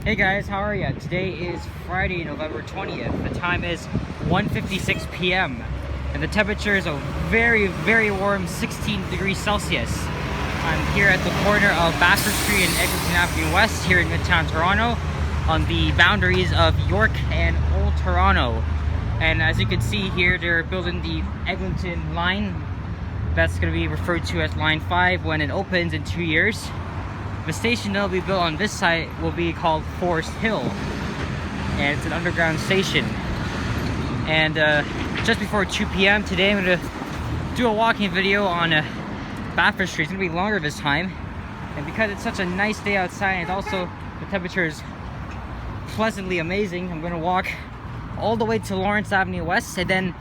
Hey guys, how are ya? Today is Friday, November 20th. The time is 1:56 p.m. and the temperature is a very warm 16 degrees Celsius. I'm here at the corner of Bathurst Street and Eglinton Avenue West here in midtown Toronto on the boundaries of York and Old Toronto. And as you can see here, they're building the Eglinton line. That's going to be referred to as Line 5 when it opens in 2 years. The station that will be built on this site will be called Forest Hill, and it's an underground station. And just before 2 p.m. today, I'm going to do a walking video on Bathurst Street. It's going to be longer this time, and because it's such a nice day outside and also the temperature is pleasantly amazing, I'm going to walk all the way to Lawrence Avenue West, and then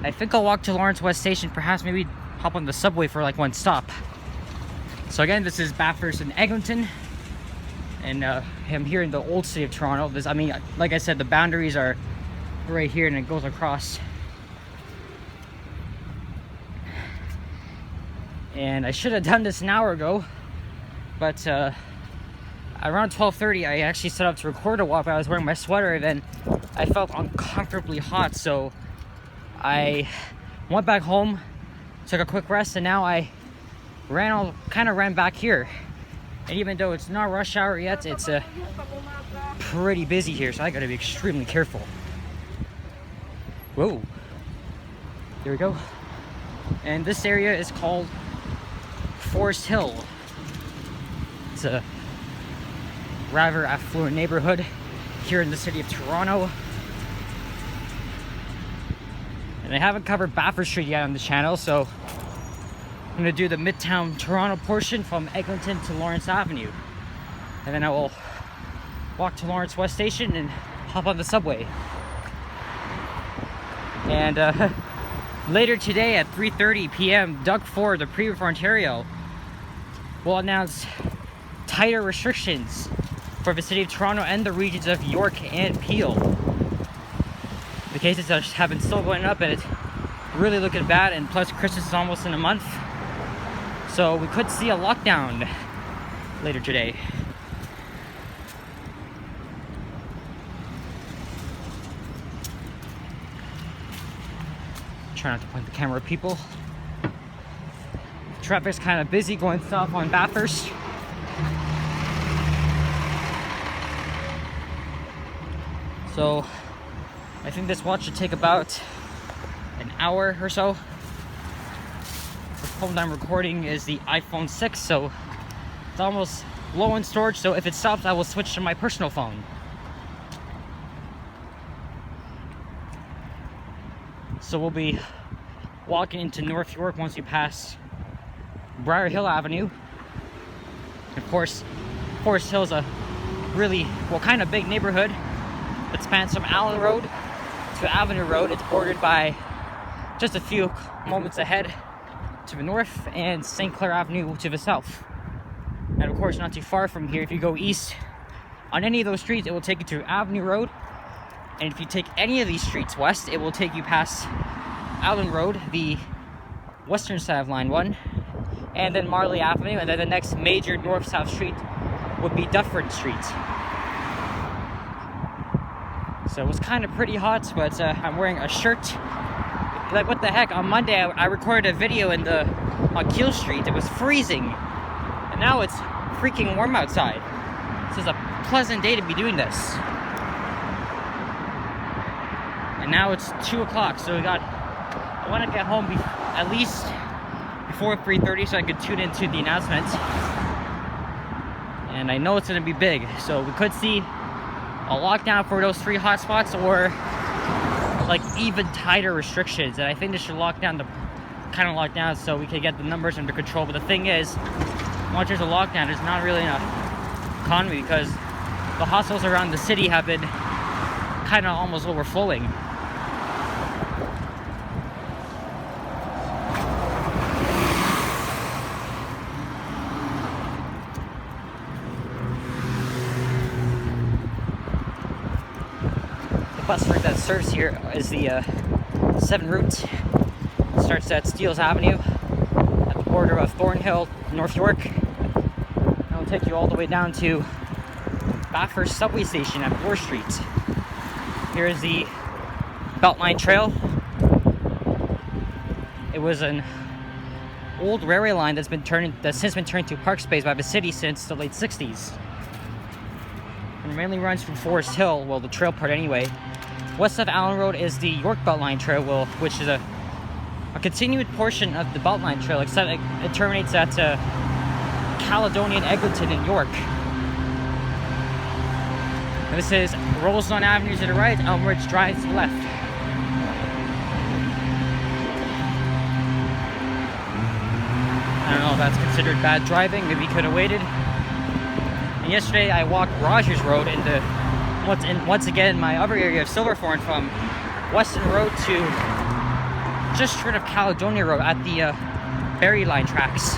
I think I'll walk to Lawrence West Station, perhaps maybe hop on the subway for like one stop. So again, this is Bathurst and Eglinton, and I'm here in the old city of Toronto. Like I said, the boundaries are right here and it goes across. And I should have done this an hour ago, but around 12:30 I actually set up to record a walk, but I was wearing my sweater and then I felt uncomfortably hot, so I went back home, took a quick rest, and now I ran back here. And even though it's not rush hour yet, it's pretty busy here, so I gotta be extremely careful. Whoa, there we go. And this area is called Forest Hill. It's a rather affluent neighborhood here in the city of Toronto. And I haven't covered Bathurst Street yet on the channel, so I'm going to do the midtown Toronto portion from Eglinton to Lawrence Avenue. And then I will walk to Lawrence West Station and hop on the subway. And later today at 3:30 p.m., Doug Ford, the Premier of Ontario, will announce tighter restrictions for the city of Toronto and the regions of York and Peel. The cases have been still going up and it's really looking bad, and plus Christmas is almost in a month. So we could see a lockdown later today. Try not to point the camera at people. Traffic's kind of busy going south on Bathurst. So I think this watch should take about an hour or so. The phone I'm recording is the iPhone 6, so it's almost low in storage, so if it stops I will switch to my personal phone. So we'll be walking into North York once we pass Briar Hill Avenue. Of course, Forest Hill is a really, kind of big neighborhood that spans from Allen Road to Avenue Road. It's bordered by just a few moments ahead to the north and St. Clair Avenue to the south. And of course, not too far from here, if you go east on any of those streets, it will take you to Avenue Road. And if you take any of these streets west, it will take you past Allen Road, the western side of Line 1, and then Marley Avenue, and then the next major north-south street would be Dufferin Street. So it was kind of pretty hot, but I'm wearing a shirt. Like, what the heck, on Monday I recorded a video on Keele Street. It was freezing, and now it's freaking warm outside. This is a pleasant day to be doing this. And now it's 2 o'clock, so I want to get home at least before 3:30 so I could tune into the announcement. And I know it's going to be big, so we could see a lockdown for those 3 hotspots, or like even tighter restrictions. And I think they should lock down so we can get the numbers under control. But the thing is, once there's a lockdown, there's not really enough economy, because the hospitals around the city have been kind of almost overflowing. The bus route that serves here is the 7 route. It starts at Steeles Avenue at the border of Thornhill, North York. And it'll take you all the way down to Bathurst subway station at 4th Street. Here is the Beltline Trail. It was an old railway line that's since been turned to park space by the city since the late 60s. And it mainly runs from Forest Hill, well, the trail part anyway. West of Allen Road is the York Beltline Trail, which is a continued portion of the Beltline Trail, except it terminates at Caledonia and Eglinton in York. And this is Roseland Avenue to the right, Elm Ridge Drive to the left. I don't know if that's considered bad driving, maybe could have waited. And yesterday I walked Rogers Road into once again my other area of Silverthorne, from Weston Road to just short of Caledonia Road at the Berry Line tracks.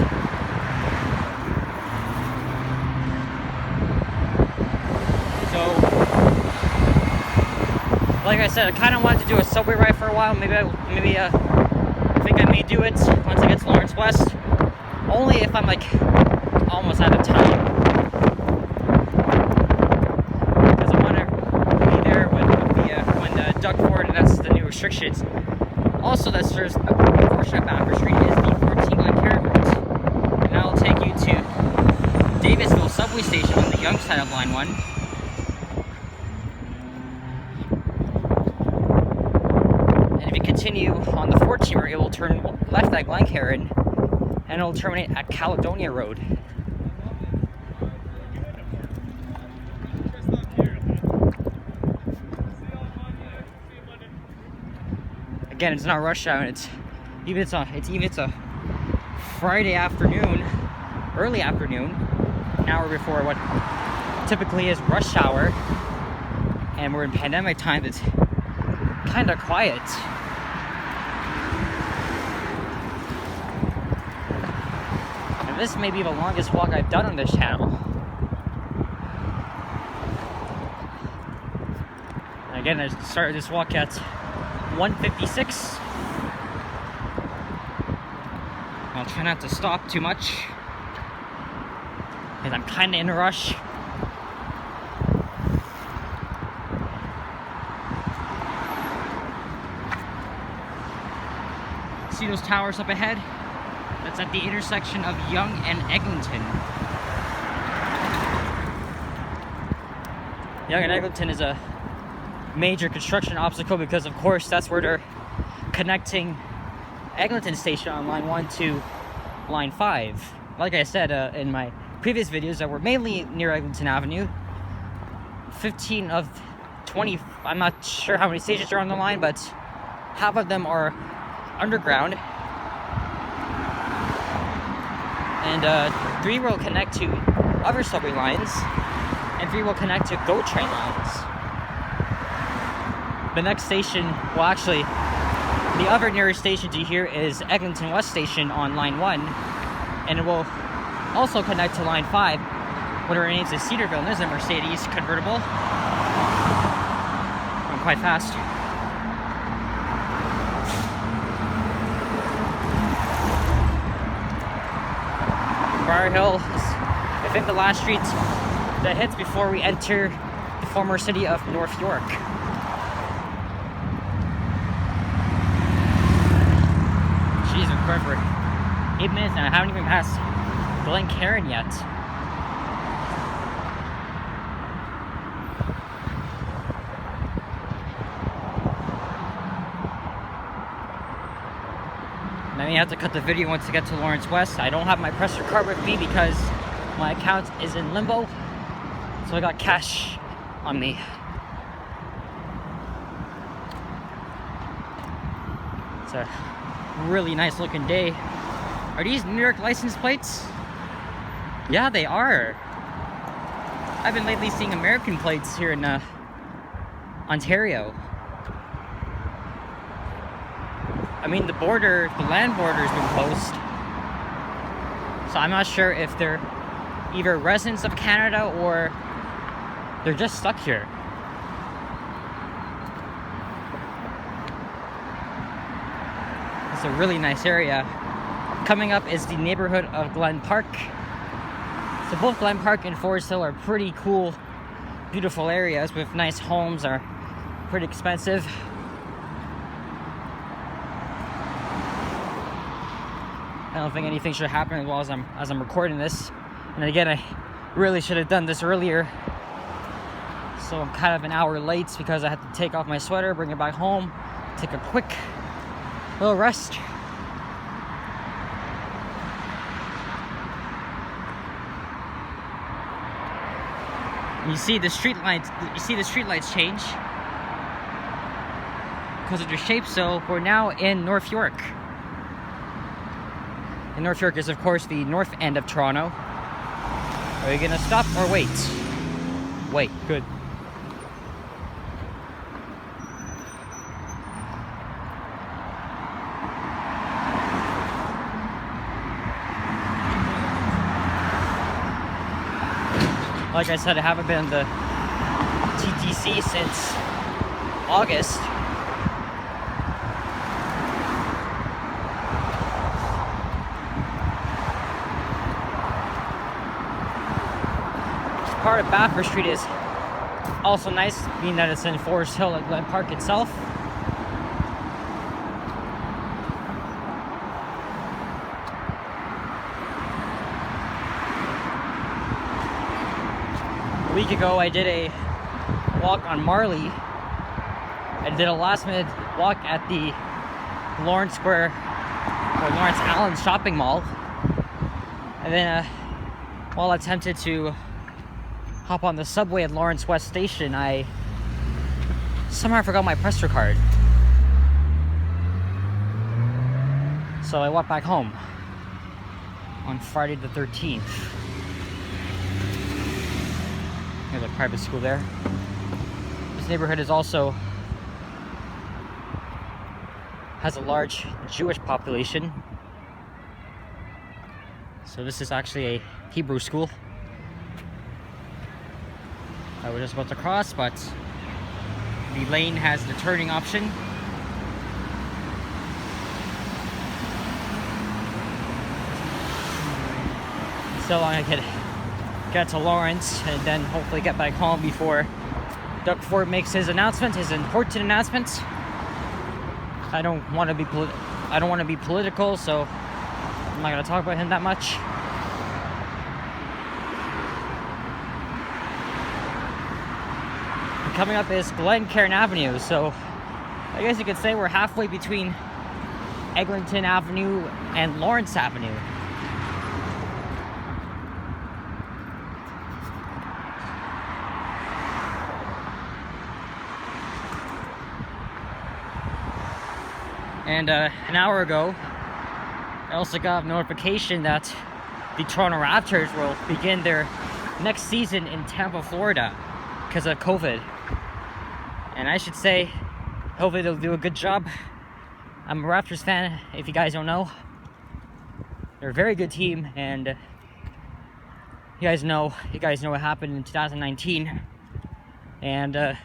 So, like I said, I kind of wanted to do a subway ride for a while. Maybe I think I may do it once I get to Lawrence West. Only if I'm like almost out of time. That's the new restrictions. Also, that serves a portion of Bathurst Street is the 14 Glencairn route, and that will take you to Davisville subway station on the young side of line 1. And if you continue on the 14 route, it will turn left at Glencairn, and it will terminate at Caledonia Road. Again, it's not rush hour, and it's a Friday afternoon, early afternoon, an hour before what typically is rush hour, and we're in pandemic time. It's kind of quiet. And this may be the longest walk I've done on this channel. And again, I started this walk at 1:56. I'll try not to stop too much because I'm kind of in a rush. See those towers up ahead? That's at the intersection of Yonge and Eglinton. Yonge and Eglinton is a major construction obstacle because, of course, that's where they're connecting Eglinton Station on line 1 to line 5. Like I said in my previous videos, that were mainly near Eglinton Avenue. 15 of 20, I'm not sure how many stations are on the line, but half of them are underground. And 3 will connect to other subway lines, and 3 will connect to GO train lines. The next station, well, actually, the other nearest station to here is Eglinton West Station on line 1, and it will also connect to line 5 when it remains in Cedarville. And there's a Mercedes convertible. Going quite fast. Briar Hill is, I think, the last street that hits before we enter the former city of North York. Jeez, we're going for 8 minutes now. I haven't even passed Glencairn yet. And I may have to cut the video once I get to Lawrence West. I don't have my presser card with me because my account is in limbo. So I got cash on me. It's a really nice looking day. Are these New York license plates? Yeah, they are. I've been lately seeing American plates here in Ontario. I mean, the land border has been closed. So I'm not sure if they're either residents of Canada or they're just stuck here. It's a really nice area. Coming up is the neighborhood of Glen Park. So both Glen Park and Forest Hill are pretty cool beautiful areas with nice homes are pretty expensive. I don't think anything should happen while as I'm recording this. And again, I really should have done this earlier. So I'm kind of an hour late because I had to take off my sweater, bring it back home, take a quick little rest. You see the street lights. You see the street lights change because of their shape. So we're now in North York. And North York is, of course, the north end of Toronto. Are you gonna stop or wait? Wait. Good. Like I said, I haven't been in the TTC since August. Part of Bathurst Street is also nice, being that it's in Forest Hill at Glen Park itself. A week ago, I did a walk on Marley. I did a last-minute walk at the Lawrence Square or Lawrence Allen shopping mall, and then while I attempted to hop on the subway at Lawrence West Station, I somehow forgot my Presto card. So I walked back home on Friday the 13th. There's a private school there. This neighborhood is also has a large Jewish population. So this is actually a Hebrew school. We're just about to cross, but the lane has the turning option. So long I could get to Lawrence and then hopefully get back home before Doug Ford makes his announcement, his important announcement. I don't want to be political, so I'm not going to talk about him that much. Coming up is Eglinton Avenue, so I guess you could say we're halfway between Eglinton Avenue and Lawrence Avenue. And an hour ago, I also got a notification that the Toronto Raptors will begin their next season in Tampa, Florida, because of COVID. And I should say, hopefully they'll do a good job. I'm a Raptors fan, if you guys don't know. They're a very good team, and you guys know what happened in 2019. And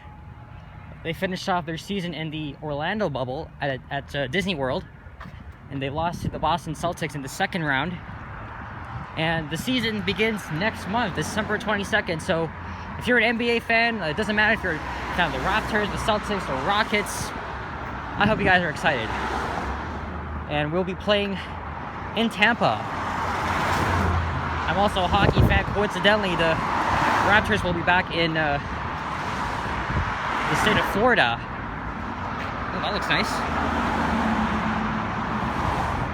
they finished off their season in the Orlando bubble at Disney World, and they lost to the Boston Celtics in the second round. And the season begins next month, December 22nd. So if you're an NBA fan, it doesn't matter if you're kind of the Raptors, the Celtics, the Rockets. I hope you guys are excited. And we'll be playing in Tampa. I'm also a hockey fan. Coincidentally, the Raptors will be back in the state of Florida. Oh, that looks nice.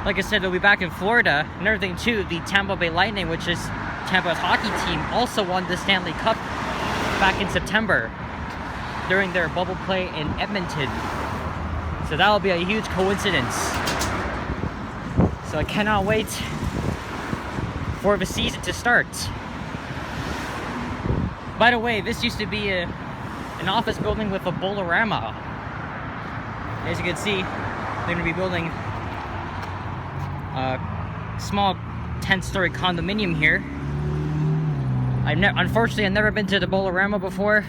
Like I said, they'll be back in Florida. Another thing too, the Tampa Bay Lightning, which is Tampa's hockey team, also won the Stanley Cup back in September during their bubble play in Edmonton. So that'll be a huge coincidence. So I cannot wait for the season to start. By the way, this used to be an office building with a Bolorama. As you can see, they're going to be building a small 10-story condominium here. Unfortunately, I've never been to the Bolorama before,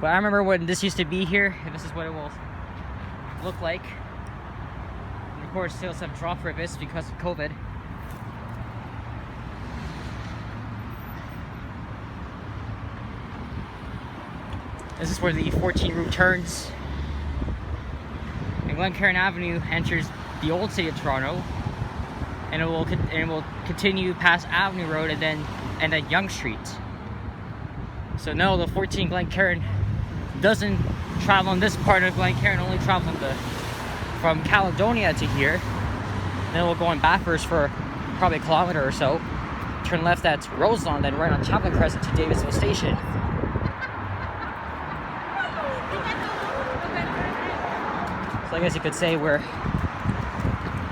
but I remember when this used to be here, and this is what it will look like. And of course, sales have dropped for this because of COVID. This is where the 14 route turns. And Glencairn Avenue enters the old city of Toronto, and it will continue past Avenue Road and then Yonge Street. So no, the 14 Glencairn doesn't travel in this part of Glencairn, only travels from Caledonia to here. Then we'll go on Bathurst for probably a kilometer or so. Turn left at Roselawn, then right on Chaplin Crescent to Davisville Station. So I guess you could say we're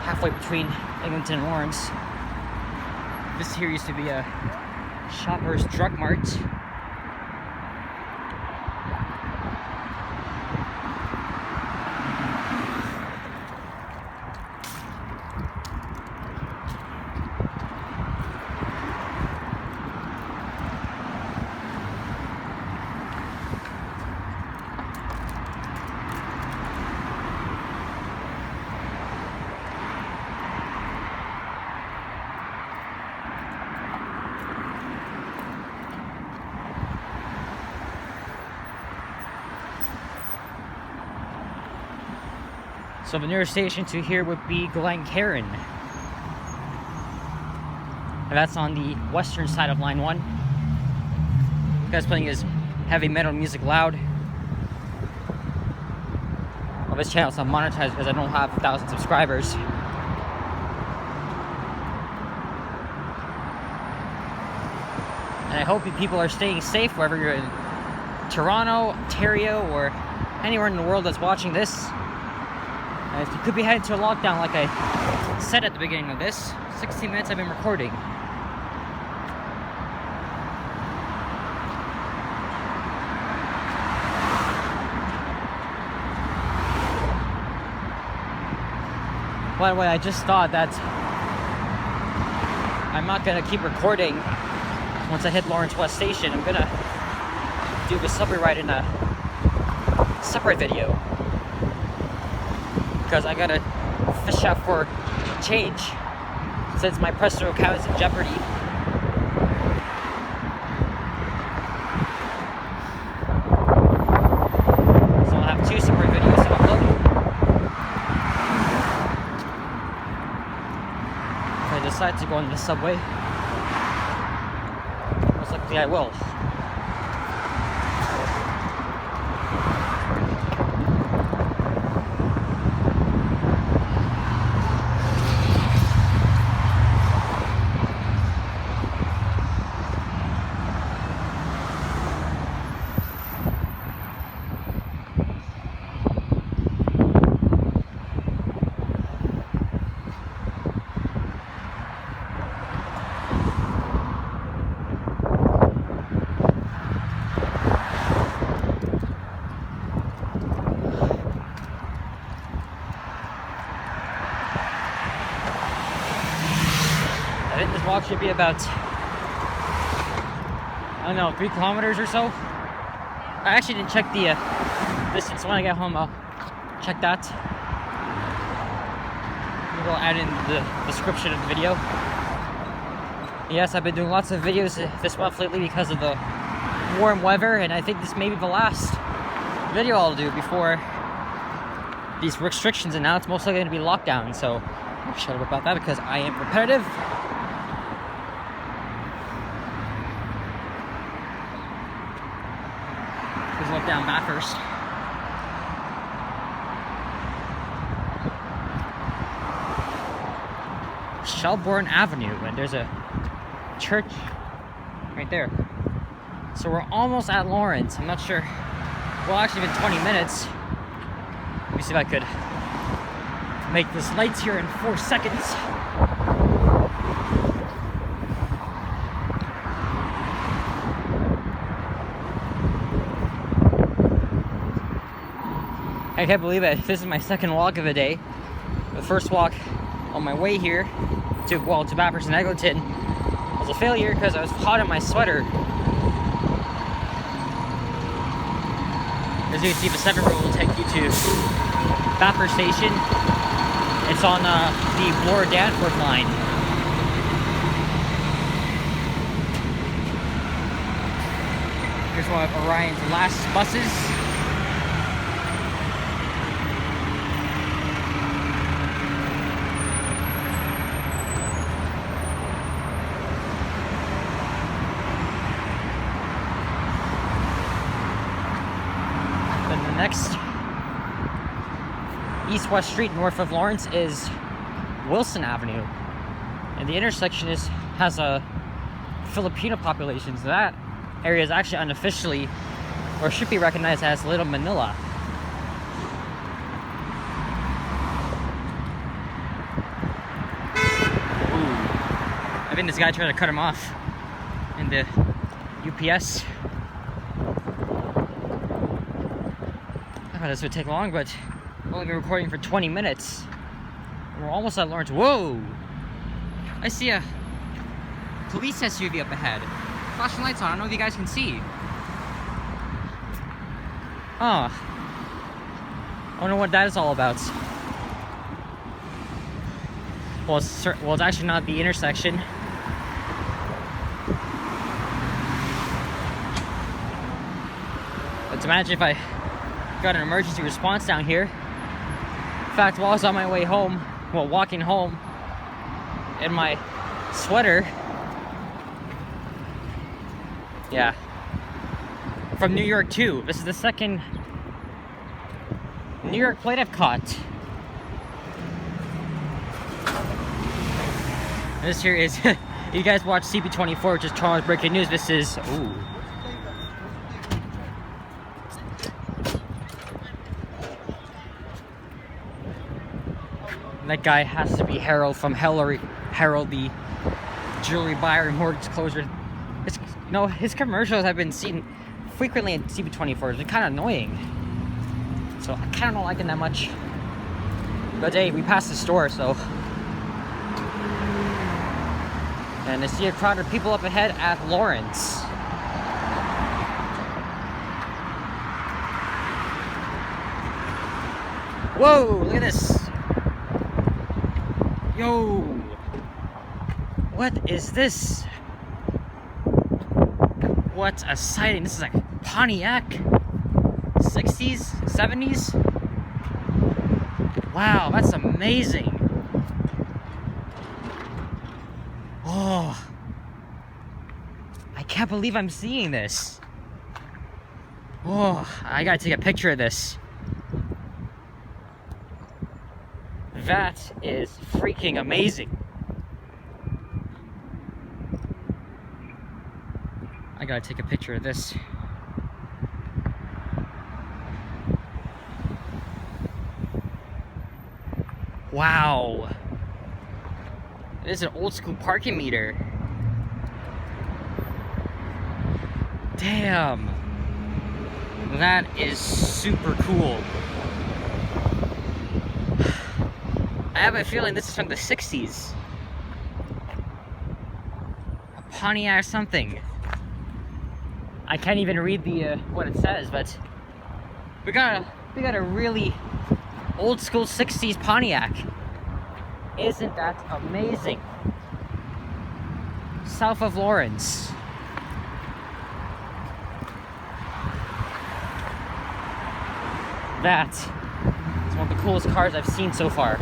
halfway between Eglinton and Lawrence. This here used to be a Shoppers Drug Mart. So the nearest station to here would be Glencairn. And that's on the western side of line 1. The guy's playing his heavy metal music loud. Well, this channel's not monetized because I don't have 1,000 subscribers. And I hope you people are staying safe wherever you're in Toronto, Ontario, or anywhere in the world that's watching this. If you could be headed to a lockdown like I said at the beginning of this, 16 minutes I've been recording. By the way, I just thought that I'm not going to keep recording once I hit Lawrence West Station. I'm going to do the subway ride in a separate video, because I gotta fish out for change since my Presto account is in jeopardy. So I'll have 2 separate videos to upload. If I decide to go on the subway, most likely I will. I think this walk should be about, I don't know, 3 kilometers or so. I actually didn't check the distance. When I get home, I'll check that. Maybe I'll add in the description of the video. Yes, I've been doing lots of videos this month lately because of the warm weather, and I think this may be the last video I'll do before these restrictions, and now it's mostly going to be lockdown, so I'll shut up about that because I am repetitive. Let's look down Bathurst. Shelbourne Avenue, and there's a church right there. So we're almost at Lawrence. I'm not sure. Well, actually, been 20 minutes. Let me see if I could make this lights here in 4 seconds. I can't believe it. This is my second walk of the day. The first walk on my way here to Bathurst and Eglinton was a failure because I was hot in my sweater. As you can see, the 7 route will take you to Bathurst Station. It's on the Bloor-Danforth line. Here's one of Orion's last buses. Then the next east-west street north of Lawrence is Wilson Avenue. And the intersection has a Filipino population, so that area is actually unofficially, or should be recognized as Little Manila. Ooh. I think this guy tried to cut him off in the UPS. I thought this would take long, but I've only been recording for 20 minutes. We're almost at Lawrence. Whoa! I see a police SUV up ahead. Flashing lights on. I don't know if you guys can see. Oh. I wonder what that is all about. Well, it's actually not the intersection. But imagine if I got an emergency response down here. In fact, while I was on my way home, well, walking home in my sweater, yeah, from New York too. This is the second New York plate I've caught. This here is, you guys watch CP24, which is Toronto's breaking news. This is, ooh. That guy has to be Harold from Harold, the jewelry buyer and mortgage closer. You know, his commercials have been seen frequently in CP24. It's been kind of annoying. So I kind of don't like it that much. But hey, we passed the store, so. And I see a crowd of people up ahead at Lawrence. Whoa, look at this. Yo, what is this? What a sighting. This is like Pontiac 60s, 70s. Wow, that's amazing. Oh, I can't believe I'm seeing this. Oh, I gotta take a picture of this. That is freaking amazing. I gotta take a picture of this. Wow. This is an old school parking meter. Damn. That is super cool. I have a feeling this is from the 60s. A Pontiac or something. I can't even read the what it says, but we got a really old school 60s Pontiac. Isn't that amazing? South of Lawrence. That is one of the coolest cars I've seen so far.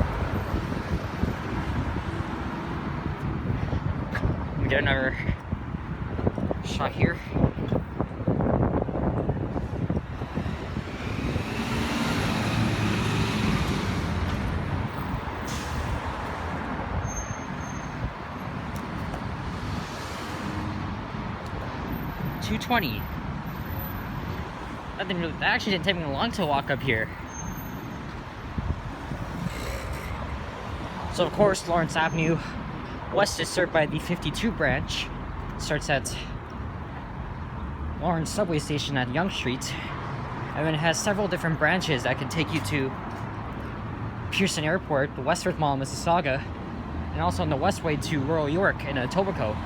Let me get another shot here. $2.20. That actually didn't take me long to walk up here. So of course, Lawrence Avenue West is served by the 52 branch. It starts at Lawrence subway station at Yonge Street, and then it has several different branches that can take you to Pearson Airport, the Westworth Mall in Mississauga, and also on the westway to Royal York in Etobicoke.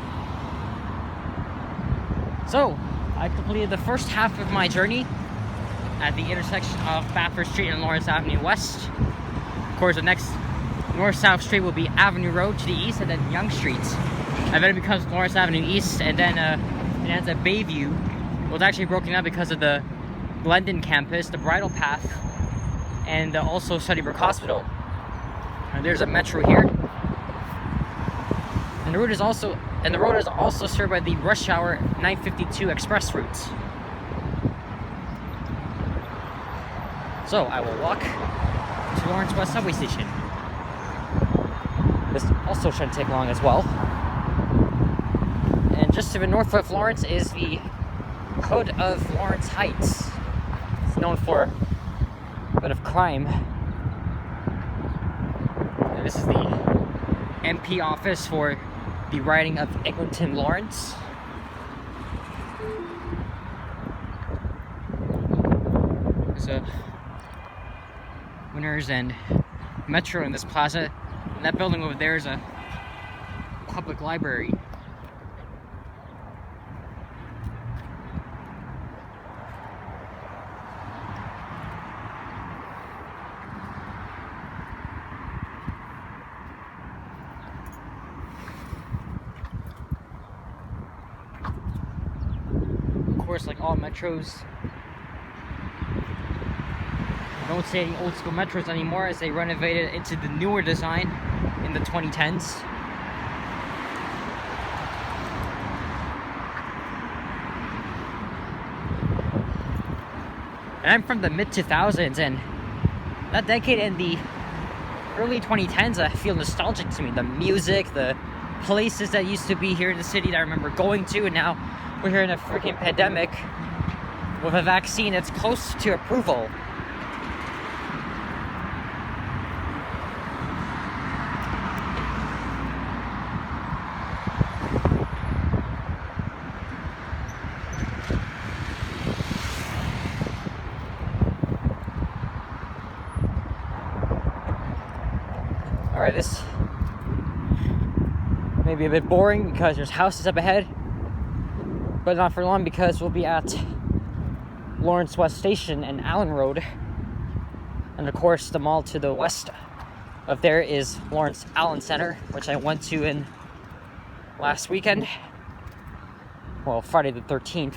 So, I completed the first half of my journey at the intersection of Bathurst Street and Lawrence Avenue West. Of course, the next north-south street will be Avenue Road to the east, and then Yonge Street. And then it becomes Lawrence Avenue East, and then it ends at Bayview was actually broken up because of the Glendon campus, the Bridle Path, and also Sunnybrook Hospital. And there's a metro here. And the road is also served by the rush hour 952 express routes. So I will walk to Lawrence West subway station. This also shouldn't take long as well. And just to the north of Lawrence is the Hood of Lawrence Heights. It's known for a bit of crime. And this is the MP office for the riding of Eglinton Lawrence. There's a Winners and Metro in this plaza. And that building over there is a public library. Of course, like all metros, I don't see any old school metros anymore as they renovated into the newer design in the 2010s. And I'm from the mid-2000s, and that decade and the early 2010s I feel nostalgic to me. The music, the places that used to be here in the city that I remember going to, and now we're here in a freaking pandemic with a vaccine that's close to approval. Alright, this may be a bit boring because there's houses up ahead, but not for long because we'll be at Lawrence West Station and Allen Road. And of course, the mall to the west of there is Lawrence Allen Center, which I went to in last weekend. Well, Friday the 13th.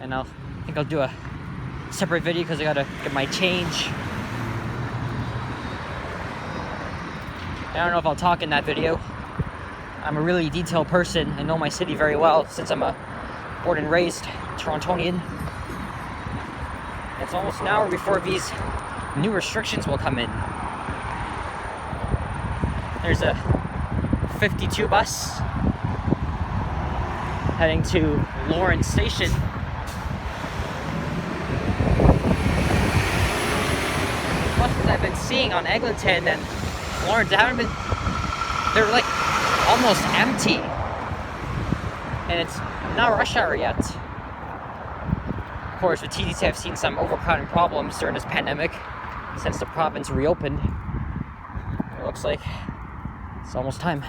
And I think I'll do a separate video because I gotta get my change. I don't know if I'll talk in that video. I'm a really detailed person. I know my city very well since I'm a born and raised Torontonian. It's almost an hour before these new restrictions will come in. There's a 52 bus heading to Lawrence Station. Buses I've been seeing on Eglinton and Lawrence, they're like almost empty, and it's not rush hour yet. Of course, with TTC, I've seen some overcrowding problems during this pandemic since the province reopened. It looks like it's almost time.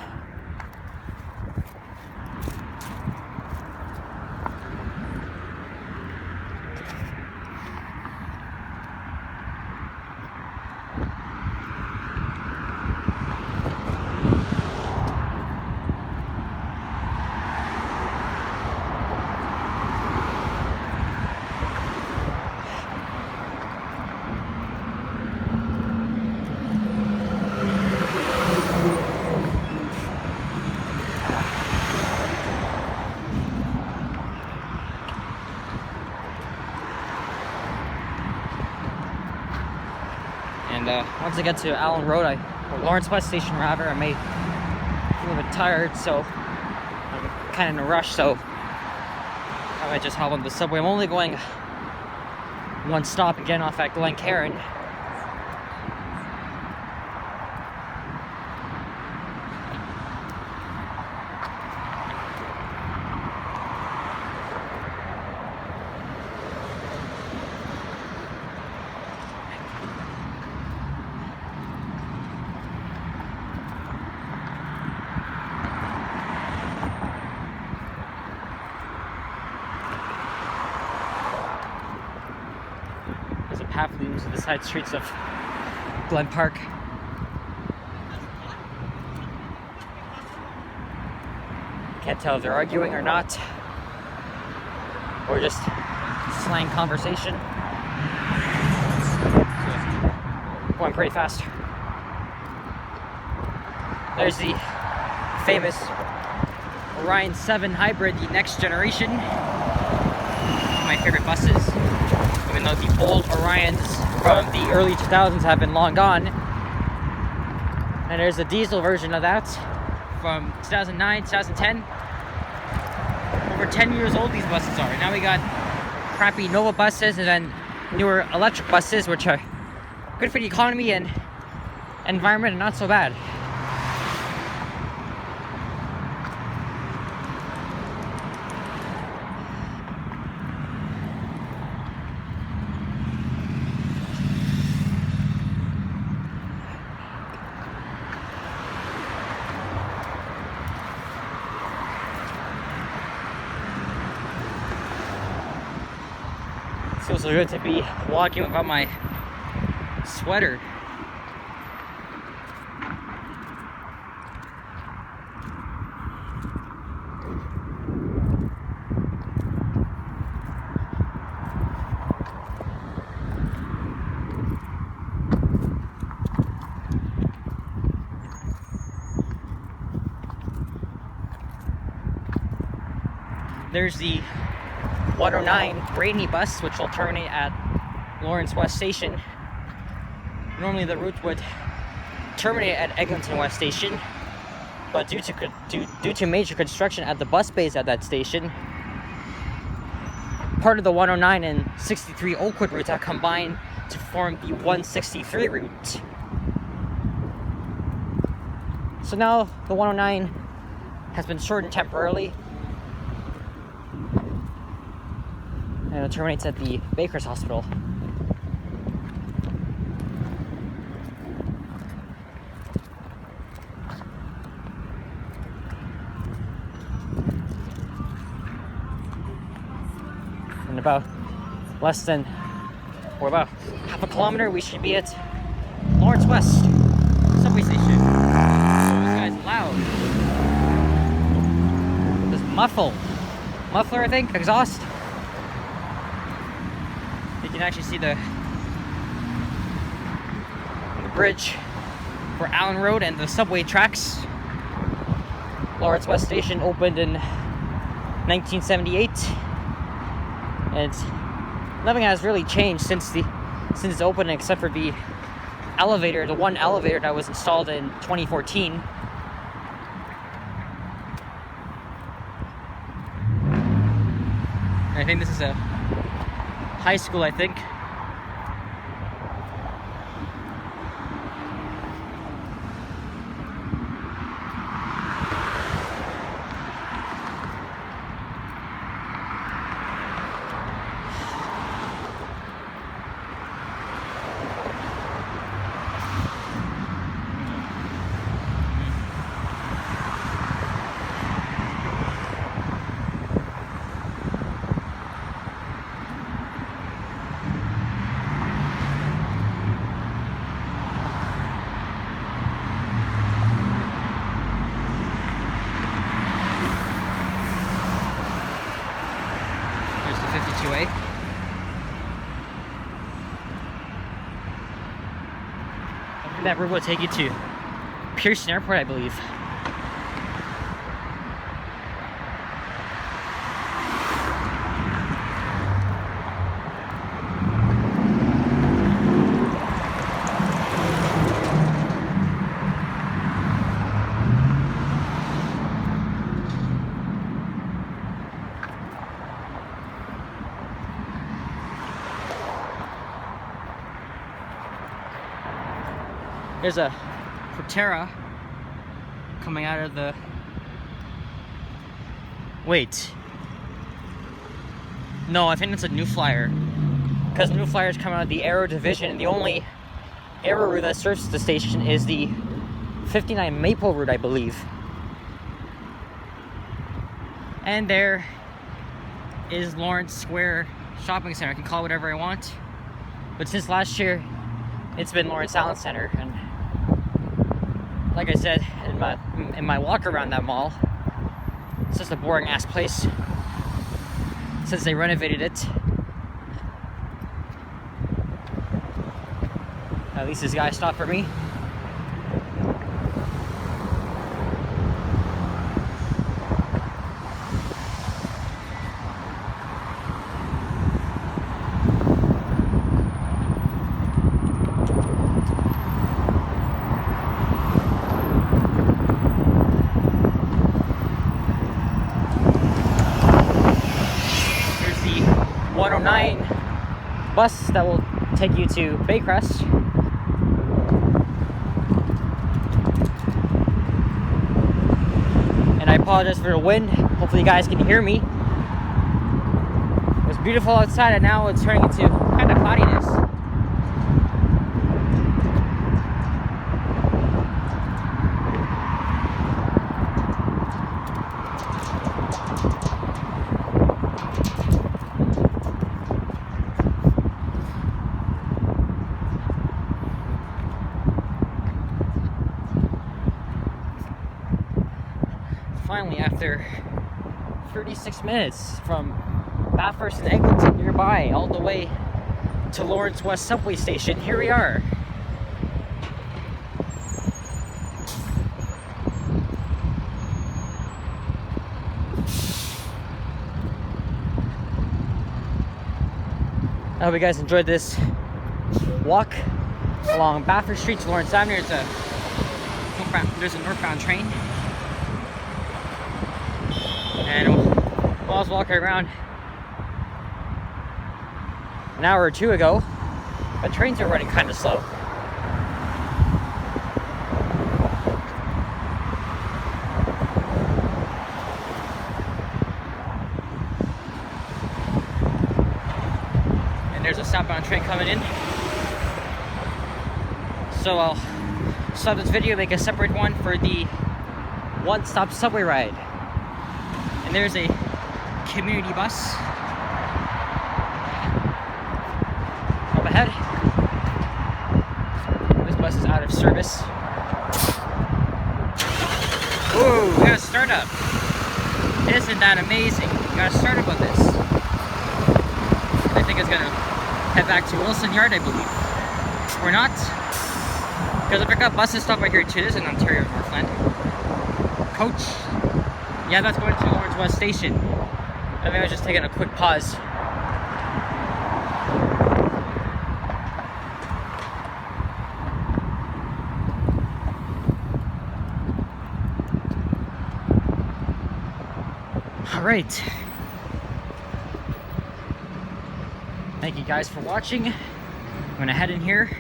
And once I get to Allen Road, or Lawrence West Station rather, I may feel a bit tired, so I'm kind of in a rush, so I might just hop on the subway. I'm only going one stop again off at Glencairn. There's a path leading to the side streets of Glen Park. Can't tell if they're arguing or not. or just slang conversation. Going pretty fast. There's the famous Orion 7 Hybrid, the next generation. One of my favorite buses. Even though the old Orions from the early 2000s have been long gone. And there's a diesel version of that from 2009, 2010. Over 10 years old these buses are. Now we got crappy Nova buses and then newer electric buses, which are good for the economy and environment and not so bad. It feels so good to be walking without my sweater. There's the 109 Brainy bus, which will terminate at Lawrence West Station. Normally the route would terminate at Eglinton West Station, but due to major construction at the bus bays at that station, part of the 109 and 63 Oakwood routes have combined to form the 163 route. So now the 109 has been shortened temporarily, and it terminates at the Baker's Hospital. In about less than, or about half a kilometer, we should be at Lawrence West subway station. Oh, this guy's loud. This muffler, I think, exhaust. You can actually see the bridge for Allen Road and the subway tracks. Lawrence West Station opened in 1978, and nothing has really changed since its opening, except for the elevator, the one elevator that was installed in 2014. I think this is a high school, I think. There's the 52A. I think that route will take you to Pearson Airport, I believe. There's a Proterra coming out of the... Wait. No, I think it's a New Flyer. Because New Flyers come out of the Aero division, and the only Aero route that serves the station is the 59 Maple route, I believe. And there is Lawrence Square Shopping Center. I can call it whatever I want. But since last year, it's been Lawrence Allen Center, and like I said in my walk around that mall, it's just a boring ass place. since they renovated it. At least this guy stopped for me. Here's the 109 bus that will take you to Baycrest. And I apologize for the wind. Hopefully you guys can hear me. It was beautiful outside and now it's turning into kind of cloudiness. Finally, after 36 minutes from Bathurst and Eglinton nearby, all the way to Lawrence West subway station, here we are. I hope you guys enjoyed this walk along Bathurst Street to Lawrence Avenue. There's a northbound train. And while I was walking around an hour or two ago, the trains are running kind of slow. And there's a southbound train coming in. So I'll stop this video, make a separate one for the one-stop subway ride. And there's a community bus up ahead. This bus is out of service. Ooh, we got a startup. Isn't that amazing? We got a startup on this. I think it's gonna head back to Wilson Yard, I believe. Or not. Because I pick up buses stop right here too. This is in Ontario, Northland. Coach. Yeah, that's going to Lawrence West Station. I think I was just taking a quick pause. All right. Thank you guys for watching. I'm gonna head in here,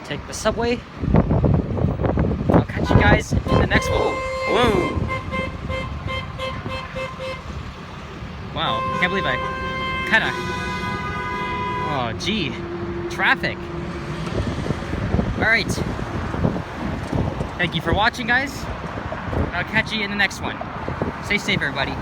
take the subway. I'll catch you guys in the next one. Whoa! Wow, can't believe I kinda... Oh, gee. Traffic. Alright. Thank you for watching, guys. I'll catch you in the next one. Stay safe, everybody.